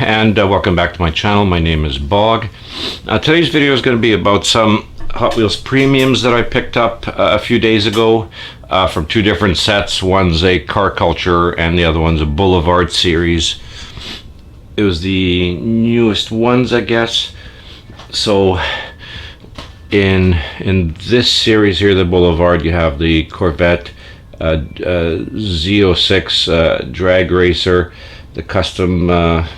and welcome back to my channel. My name is Bog. Today's video is going to be about some Hot Wheels premiums that I picked up a few days ago from two different sets. One's a Car Culture and the other one's a Boulevard series. It was the newest ones, I guess. So in this series here, the Boulevard, you have the Corvette Z06 drag racer, the custom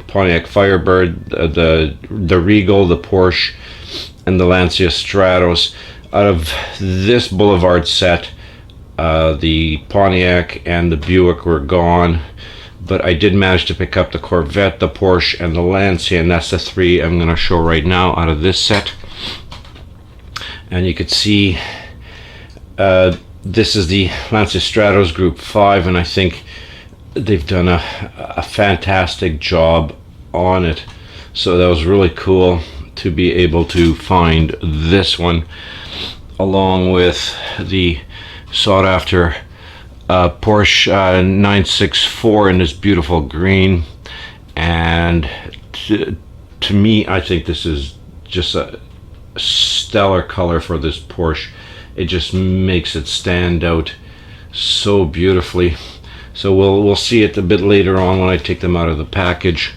Pontiac Firebird, the Regal, the Porsche, and the Lancia Stratos. Out of this Boulevard set, the Pontiac and the Buick were gone, but I did manage to pick up the Corvette, the Porsche, and the Lancia, and that's the three I'm going to show right now out of this set. And you could see this is the Lancia Stratos Group 5, and I think they've done a fantastic job on it. So that was really cool to be able to find this one along with the sought after Porsche 964 in this beautiful green. And to me, I think this is just a stellar color for this Porsche. It just makes it stand out so beautifully. So we'll see it a bit later on when I take them out of the package.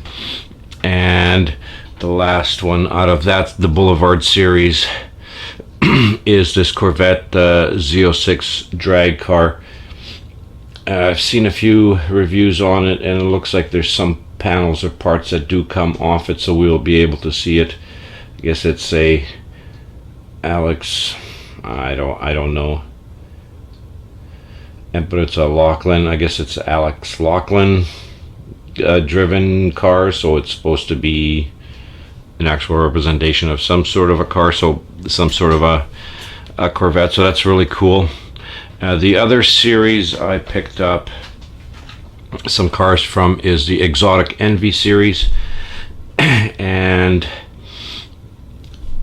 And the last one out of that, the Boulevard series, is this Corvette Z06 drag car. I've seen a few reviews on it, and it looks like there's some panels or parts that do come off it, so we'll be able to see it. I guess it's a Alex, I don't know, but it's a Lachlan. I guess it's Alex Lachlan driven car, so it's supposed to be an actual representation of some sort of a car, so some sort of a Corvette. So that's really cool. The other series I picked up some cars from is the Exotic Envy series, and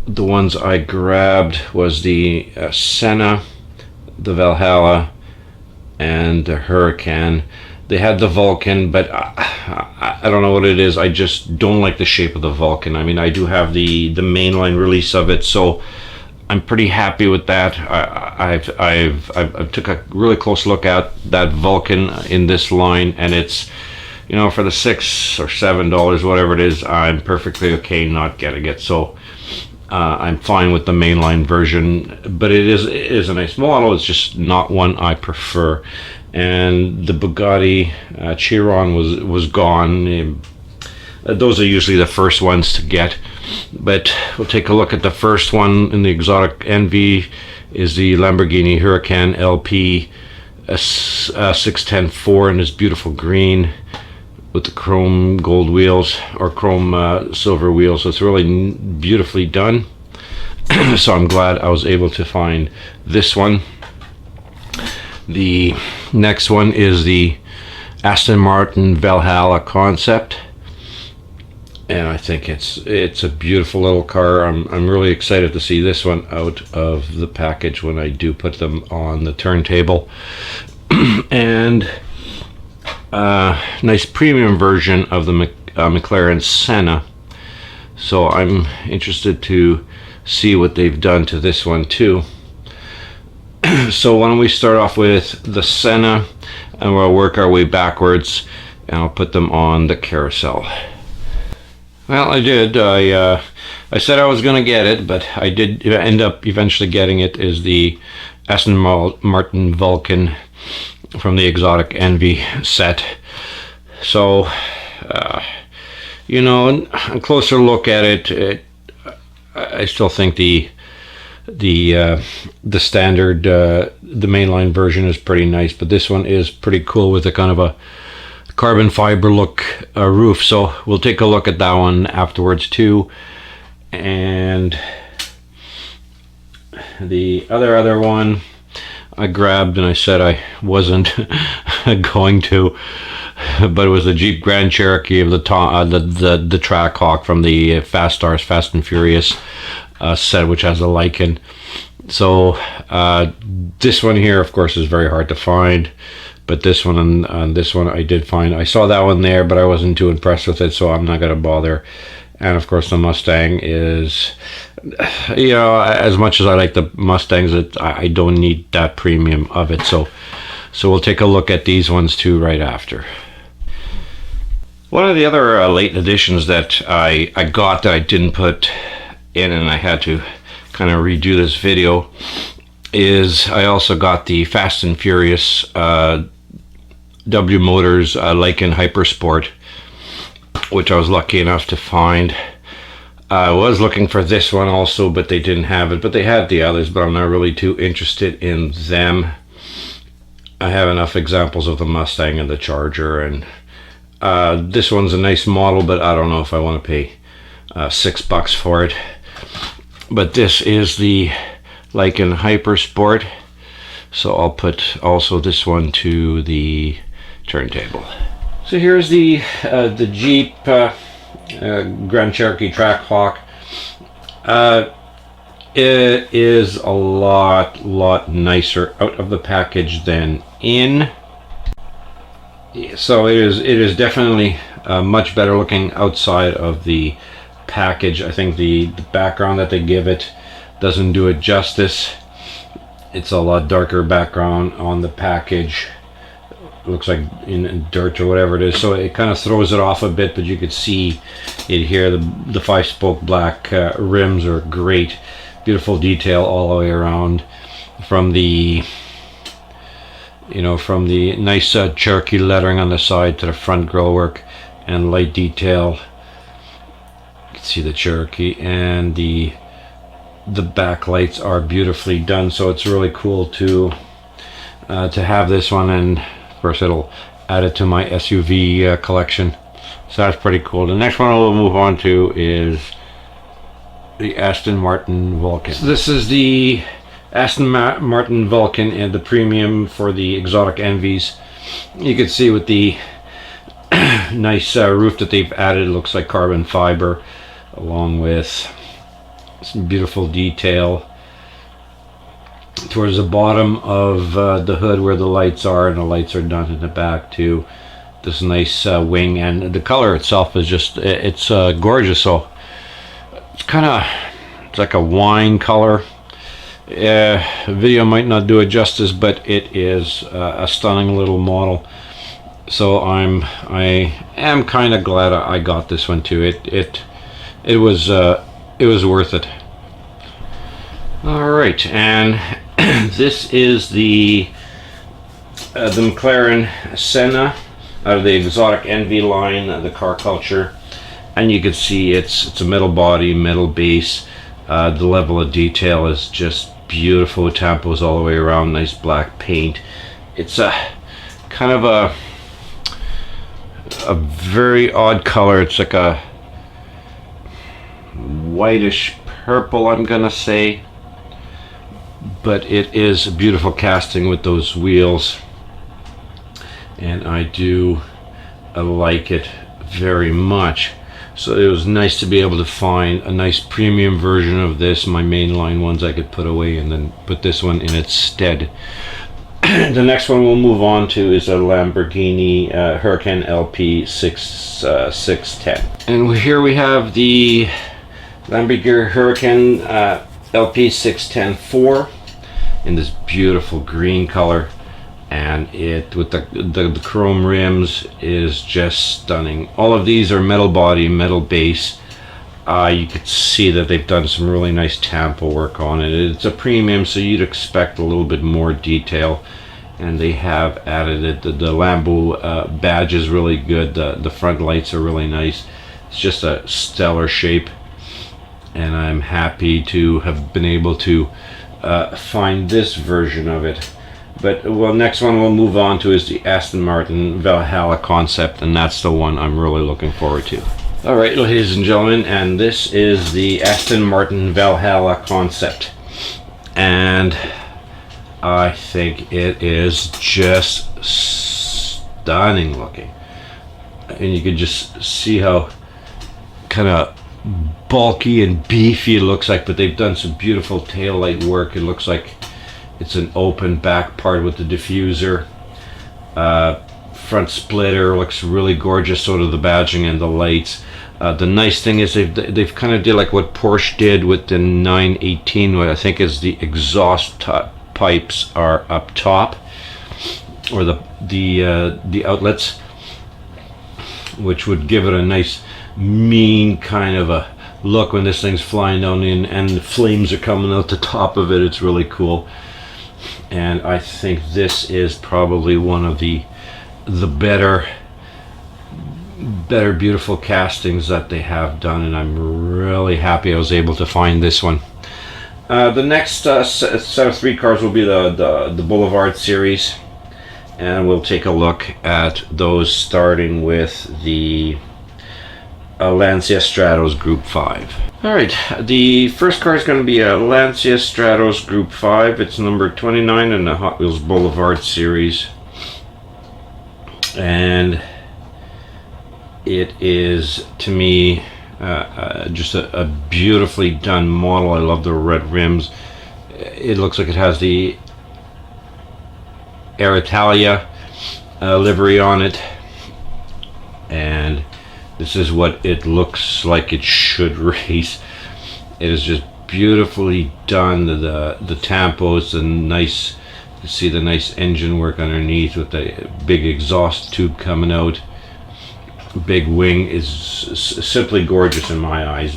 the ones I grabbed was the Senna, the Valhalla, and the Huracan. They had the Vulcan, but I don't know what it is. I just don't like the shape of the Vulcan. I mean, I do have the mainline release of it, so I'm pretty happy with that. I've took a really close look at that Vulcan in this line, and it's, you know, for the $6 or $7, whatever it is, I'm perfectly okay not getting it. So I'm fine with the mainline version, but it is a nice model. It's just not one I prefer. And the Bugatti Chiron was gone. Those are usually the first ones to get, but we'll take a look at the first one in the Exotic Envy. Is the Lamborghini Huracan LP 610-4 in this beautiful green with the chrome gold wheels, or chrome silver wheels. So it's really beautifully done. So I'm glad I was able to find this one. The next one is the Aston Martin Valhalla Concept, and I think it's a beautiful little car. I'm really excited to see this one out of the package when I do put them on the turntable. And nice premium version of the McLaren Senna. So I'm interested to see what they've done to this one too. So why don't we start off with the Senna, and we'll work our way backwards, and I'll put them on the carousel. Well, I did. I said I was going to get it, but I did end up eventually getting it. Is the Aston Martin Vulcan from the Exotic Envy set. So, you know, a closer look at it, I still think the standard, the mainline version is pretty nice, but this one is pretty cool with a kind of a carbon fiber look roof. So we'll take a look at that one afterwards too. And the other one I grabbed, and I said I wasn't going to, but it was the Jeep Grand Cherokee of the Trackhawk from the Fast Stars Fast and Furious set, which has a Lycan. So this one here, of course, is very hard to find, But this one and this one I did find. I saw that one there, but I wasn't too impressed with it, so I'm not gonna bother. And of course the Mustang is, you know, as much as I like the Mustangs, I don't need that premium of it. So we'll take a look at these ones too right after. One of the other late additions that I got that I didn't put in, and I had to kind of redo this video, is I also got the Fast and Furious W Motors Lykan Hypersport, which I was lucky enough to find. I was looking for this one also, but they didn't have it. But they had the others, but I'm not really too interested in them. I have enough examples of the Mustang and the Charger, and this one's a nice model, but I don't know if I want to pay $6 for it. But this is the Lykan Hypersport, so I'll put also this one to the turntable. So here's the Jeep Grand Cherokee Trackhawk. It is a lot nicer out of the package than in. So it is definitely much better looking outside of the package. I think the background that they give it doesn't do it justice. It's a lot darker background on the package. It looks like in dirt or whatever it is, so it kind of throws it off a bit, but you could see it here. The 5-spoke black rims are great. Beautiful detail all the way around, from the, you know, from the nice Cherokee lettering on the side to the front grille work and light detail. You can see the Cherokee, and the backlights are beautifully done, so it's really cool to have this one, and of course it'll add it to my SUV collection, so that's pretty cool. The next one we'll move on to is the Aston Martin Vulcan. So this is the Aston Martin Vulcan and the premium for the exotic envies. You can see with the nice roof that they've added, it looks like carbon fiber, along with some beautiful detail towards the bottom of the hood where the lights are, and the lights are done in the back too. This nice wing, and the color itself is just, it's gorgeous. So it's like a wine color. Video might not do it justice, but it is a stunning little model. So I am kind of glad I got this one too. It was worth it. All right, and this is the McLaren Senna out of the Exotic Envy line, the car culture, and you can see it's a metal body, metal base. The level of detail is just beautiful. Tampos all the way around, nice black paint. It's a kind of a very odd color. It's like a whitish purple, I'm gonna say, but it is a beautiful casting with those wheels, and I do like it very much. So it was nice to be able to find a nice premium version of this. My mainline ones I could put away and then put this one in its stead. The next one we'll move on to is a Lamborghini Huracan LP 610. And here we have the Lamborghini Huracan LP 610-4 in this beautiful green color, and it with the chrome rims is just stunning. All of these are metal body, metal base. You could see that they've done some really nice tampo work on it. It's a premium, so you'd expect a little bit more detail, and they have added it. The Lambo badge is really good. The front lights are really nice. It's just a stellar shape, and I'm happy to have been able to find this version of it. But next one we'll move on to is the Aston Martin Valhalla concept, and that's the one I'm really looking forward to. All right, ladies and gentlemen, and this is the Aston Martin Valhalla concept, and I think it is just stunning looking, and you can just see how kind of bulky and beefy it looks like, but they've done some beautiful taillight work. It looks like it's an open back part with the diffuser, Front splitter looks really gorgeous. So do the badging and the lights. The nice thing is they've kind of did like what Porsche did with the 918, what I think is the exhaust pipes are up top, or the outlets, which would give it a nice mean kind of a look when this thing's flying down in and the flames are coming out the top of it. It's really cool, and I think this is probably one of the better beautiful castings that they have done, and I'm really happy I was able to find this one. The next set of 3 cars will be the Boulevard series, and we'll take a look at those, starting with the Lancia Stratos Group 5. Alright, the first car is going to be a Lancia Stratos Group 5. It's number 29 in the Hot Wheels Boulevard series, and it is, to me, just a beautifully done model. I love the red rims. It looks like it has the Air Italia livery on it, and this is what it looks like it should race. It is just beautifully done. The tampos, the nice, you see the nice engine work underneath with the big exhaust tube coming out. Big wing is simply gorgeous in my eyes,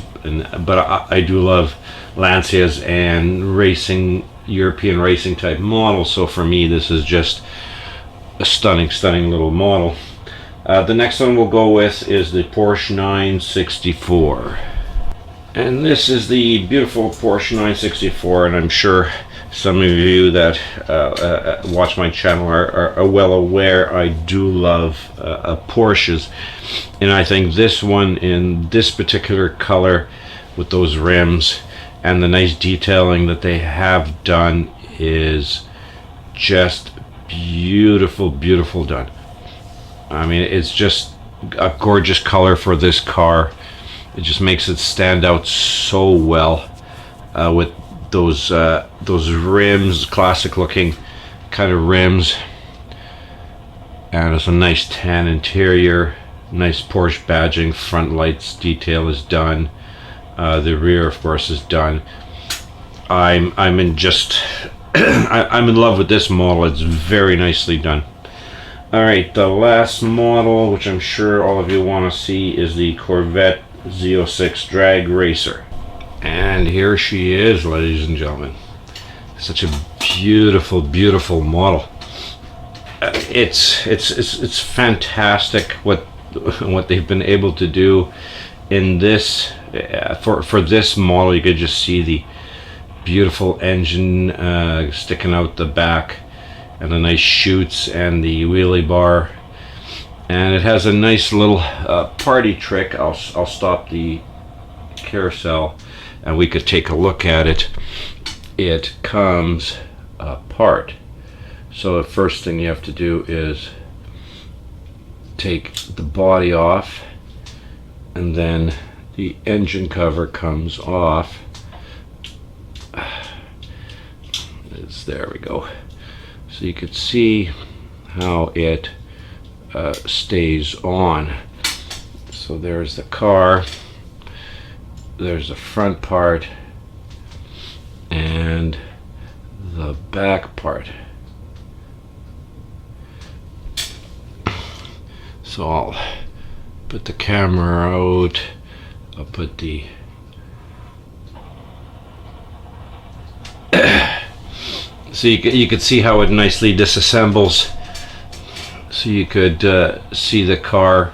but I do love Lancias and racing, European racing type models, so for me this is just a stunning little model. The next one we'll go with is the Porsche 964, and this is the beautiful Porsche 964, and I'm sure some of you that watch my channel are well aware I do love Porsches, and I think this one in this particular color with those rims and the nice detailing that they have done is just beautiful done. I mean, it's just a gorgeous color for this car. It just makes it stand out so well with those rims, classic looking kind of rims, and it's a nice tan interior, nice Porsche badging, front lights detail is done, the rear of course is done. I'm in just I'm in love with this model. It's very nicely done. Alright, the last model, which I'm sure all of you want to see, is the Corvette Z06 Drag Racer. And here she is, ladies and gentlemen. Such a beautiful model. It's fantastic what they've been able to do in this. For this model, you could just see the beautiful engine sticking out the back, and the nice chutes and the wheelie bar, and it has a nice little party trick. I'll stop the carousel and we could take a look at it. It comes apart, so the first thing you have to do is take the body off, and then the engine cover comes off. There we go. So you could see how it stays on. So there's the car, there's the front part, and the back part. So I'll put the camera out, I'll put the so you could see how it nicely disassembles. So you could see the car,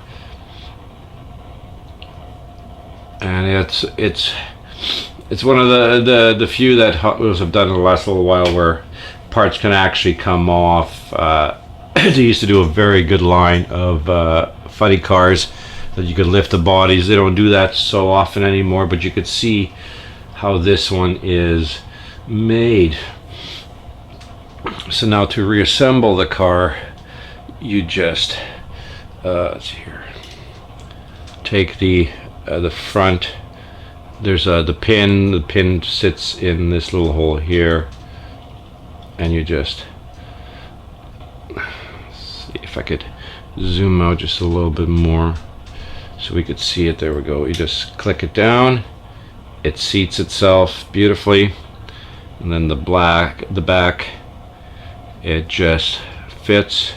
and it's one of the few that Hot Wheels have done in the last little while where parts can actually come off. They used to do a very good line of funny cars that you could lift the bodies. They don't do that so often anymore, but you could see how this one is made. So now to reassemble the car, you just let's see here, take the front. There's the pin sits in this little hole here, and you just see if I could zoom out just a little bit more so we could see it. There we go. You just click it down, it seats itself beautifully, and then the back, it just fits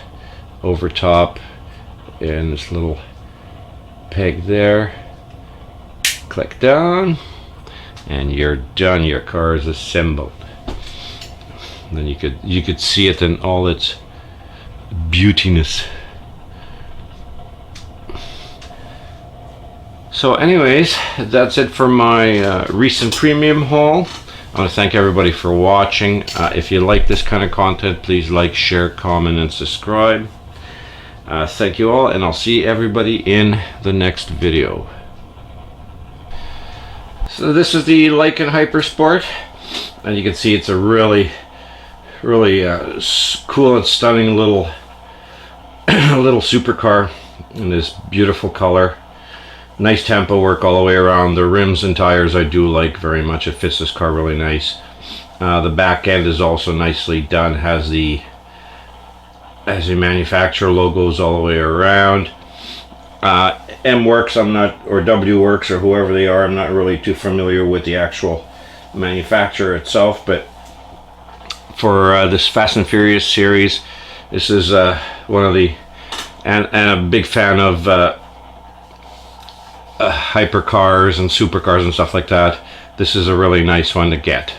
over top in this little peg there. Click down and you're done. Your car is assembled. And then you could see it in all its beautiness. So anyways, that's it for my recent premium haul. I want to thank everybody for watching. If you like this kind of content, please like, share, comment, and subscribe. Thank you all, and I'll see everybody in the next video. So this is the Lykan Hypersport, and you can see it's a really cool and stunning little little supercar in this beautiful color. Nice tempo work all the way around. The rims and tires I do like very much. It fits this car really nice. The back end is also nicely done. Has the manufacturer logos all the way around. M Works, I'm not, or W Works, or whoever they are, I'm not really too familiar with the actual manufacturer itself, but for this Fast and Furious series, this is one of the, and a big fan of hypercars and supercars and stuff like that. This is a really nice one to get.